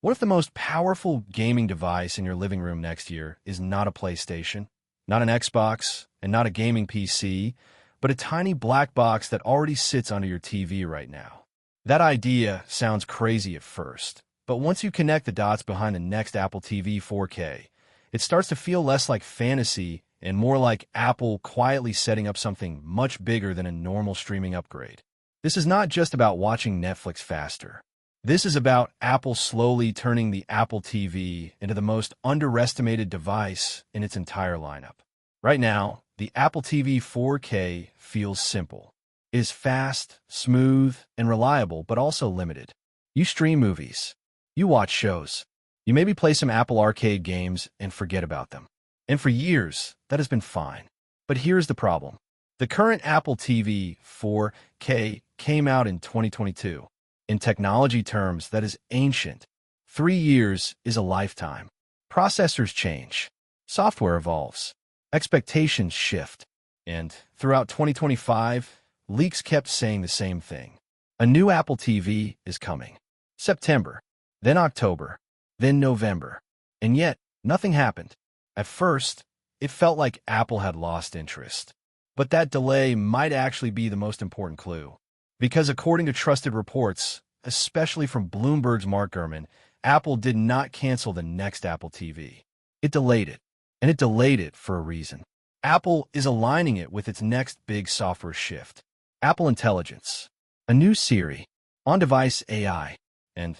What if the most powerful gaming device in your living room next year is not a PlayStation, not an Xbox, and not a gaming PC, but a tiny black box that already sits under your TV right now? That idea sounds crazy at first, but once you connect the dots behind the next Apple TV 4K, it starts to feel less like fantasy and more like Apple quietly setting up something much bigger than a normal streaming upgrade. This is not just about watching Netflix faster. This is about Apple slowly turning the Apple TV into the most underestimated device in its entire lineup. Right now, the Apple TV 4K feels simple. It is fast, smooth, and reliable, but also limited. You stream movies. You watch shows. You maybe play some Apple Arcade games and forget about them. And for years, that has been fine. But here's the problem. The current Apple TV 4K came out in 2022. In technology terms, that is ancient. 3 years is a lifetime. Processors change. Software evolves. Expectations shift. And throughout 2025, leaks kept saying the same thing. A new Apple TV is coming. September, then October, then November. And yet, nothing happened. At first, it felt like Apple had lost interest. But that delay might actually be the most important clue. Because according to trusted reports, especially from Bloomberg's Mark Gurman, Apple did not cancel the next Apple TV. It delayed it, and it delayed it for a reason. Apple is aligning it with its next big software shift. Apple Intelligence, a new Siri, on-device AI, and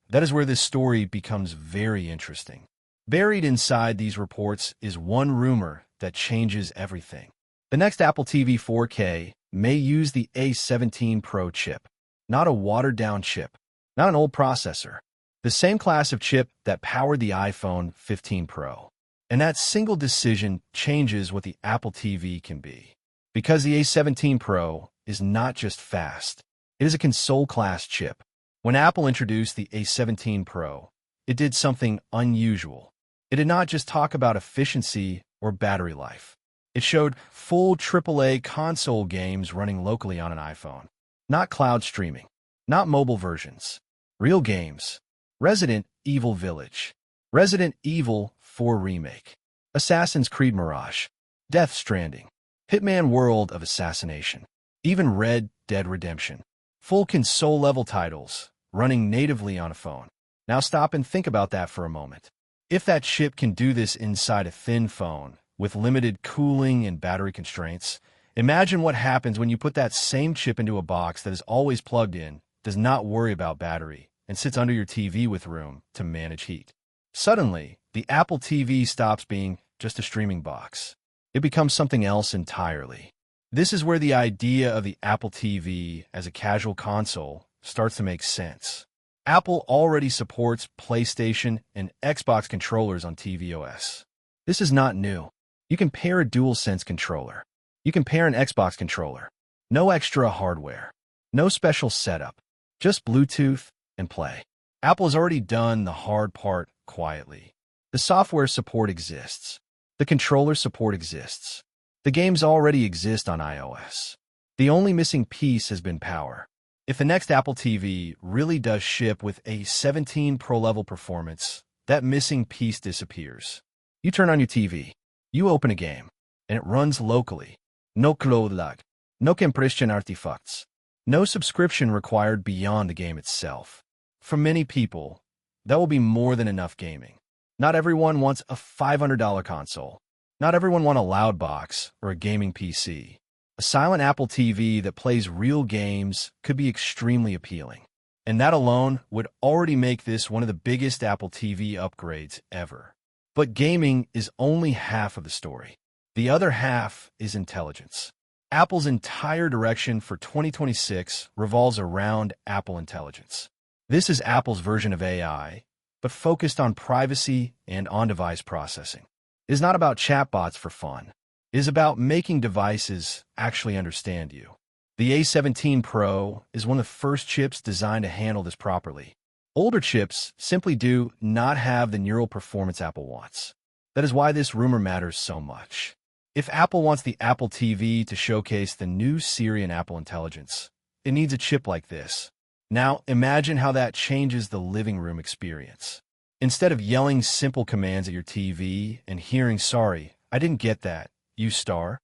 that is where this story becomes very interesting. Buried inside these reports is one rumor that changes everything. The next Apple TV 4K may use the A17 Pro chip, not a watered-down chip, not an old processor, the same class of chip that powered the iPhone 15 Pro. And that single decision changes what the Apple TV can be. Because the A17 Pro is not just fast, it is a console-class chip. When Apple introduced the A17 Pro, it did something unusual. It did not just talk about efficiency or battery life. It showed full AAA console games running locally on an iPhone. Not cloud streaming. Not mobile versions. Real games. Resident Evil Village. Resident Evil 4 Remake. Assassin's Creed Mirage. Death Stranding. Hitman World of Assassination. Even Red Dead Redemption. Full console-level titles running natively on a phone. Now stop and think about that for a moment. If that chip can do this inside a thin phone, with limited cooling and battery constraints, imagine what happens when you put that same chip into a box that is always plugged in, does not worry about battery, and sits under your TV with room to manage heat. Suddenly, the Apple TV stops being just a streaming box. It becomes something else entirely. This is where the idea of the Apple TV as a casual console starts to make sense. Apple already supports PlayStation and Xbox controllers on tvOS. This is not new. You can pair a DualSense controller. You can pair an Xbox controller. No extra hardware. No special setup. Just Bluetooth and play. Apple has already done the hard part quietly. The software support exists. The controller support exists. The games already exist on iOS. The only missing piece has been power. If the next Apple TV really does ship with a 17 Pro level performance, that missing piece disappears. You turn on your TV. You open a game, and it runs locally. No cloud lag. No compression artifacts. No subscription required beyond the game itself. For many people, that will be more than enough gaming. Not everyone wants a $500 console. Not everyone wants a loud box or a gaming PC. A silent Apple TV that plays real games could be extremely appealing. And that alone would already make this one of the biggest Apple TV upgrades ever. But gaming is only half of the story. The other half is intelligence. Apple's entire direction for 2026 revolves around Apple Intelligence. This is Apple's version of AI, but focused on privacy and on-device processing. It is not about chatbots for fun. It is about making devices actually understand you. The A17 Pro is one of the first chips designed to handle this properly. Older chips simply do not have the neural performance Apple wants. That is why this rumor matters so much. If Apple wants the Apple TV to showcase the new Siri and Apple Intelligence, it needs a chip like this. Now, imagine how that changes the living room experience. Instead of yelling simple commands at your TV and hearing, "Sorry, I didn't get that, you star,"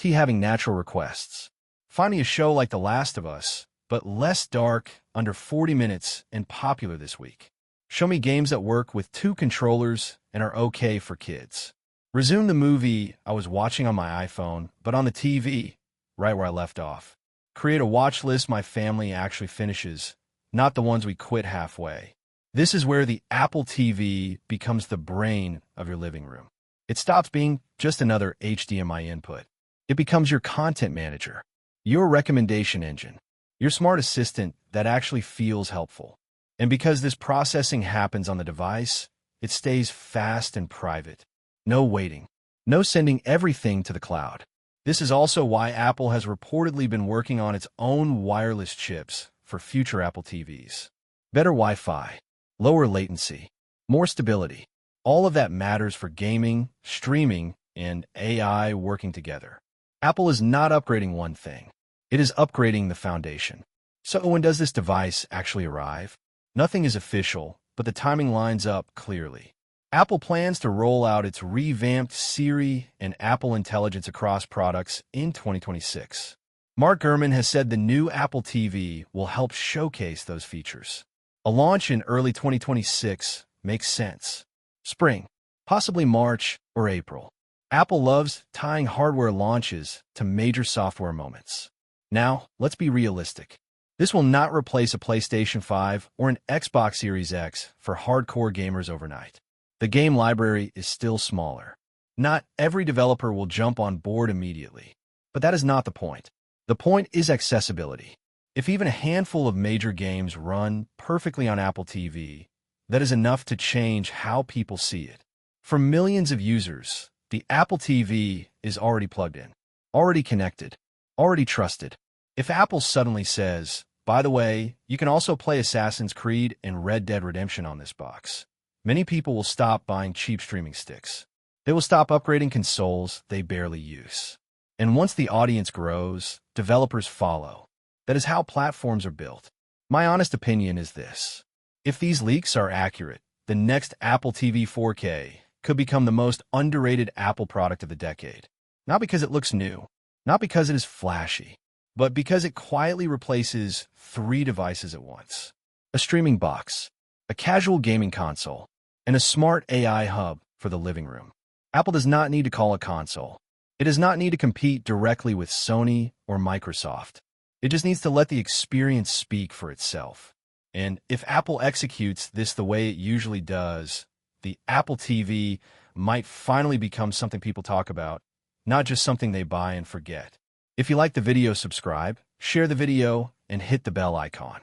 having natural requests. Finding a show like The Last of Us, but less dark, under 40 minutes, and popular this week. Show me games that work with 2 controllers and are okay for kids. Resume the movie I was watching on my iPhone, but on the TV, right where I left off. Create a watch list my family actually finishes, not the ones we quit halfway. This is where the Apple TV becomes the brain of your living room. It stops being just another HDMI input. It becomes your content manager, your recommendation engine, your smart assistant that actually feels helpful. And because this processing happens on the device, it stays fast and private. No waiting. No sending everything to the cloud. This is also why Apple has reportedly been working on its own wireless chips for future Apple TVs. Better Wi-Fi, lower latency, more stability. All of that matters for gaming, streaming, and AI working together. Apple is not upgrading one thing. It is upgrading the foundation. So when does this device actually arrive? Nothing is official, but the timing lines up clearly. Apple plans to roll out its revamped Siri and Apple Intelligence across products in 2026. Mark Gurman has said the new Apple TV will help showcase those features. A launch in early 2026 makes sense. Spring, possibly March or April. Apple loves tying hardware launches to major software moments. Now, let's be realistic. This will not replace a PlayStation 5 or an Xbox Series X for hardcore gamers overnight. The game library is still smaller. Not every developer will jump on board immediately. But that is not the point. The point is accessibility. If even a handful of major games run perfectly on Apple TV, that is enough to change how people see it. For millions of users, the Apple TV is already plugged in, already connected, already trusted. If Apple suddenly says, "By the way, you can also play Assassin's Creed and Red Dead Redemption on this box," many people will stop buying cheap streaming sticks. They will stop upgrading consoles they barely use. And once the audience grows, developers follow. That is how platforms are built. My honest opinion is this. If these leaks are accurate, the next Apple TV 4K could become the most underrated Apple product of the decade. Not because it looks new, not because it is flashy, but because it quietly replaces 3 devices at once. A streaming box, a casual gaming console, and a smart AI hub for the living room. Apple does not need to call a console. It does not need to compete directly with Sony or Microsoft. It just needs to let the experience speak for itself. And if Apple executes this the way it usually does, the Apple TV might finally become something people talk about, not just something they buy and forget. If you like the video, subscribe, share the video, and hit the bell icon.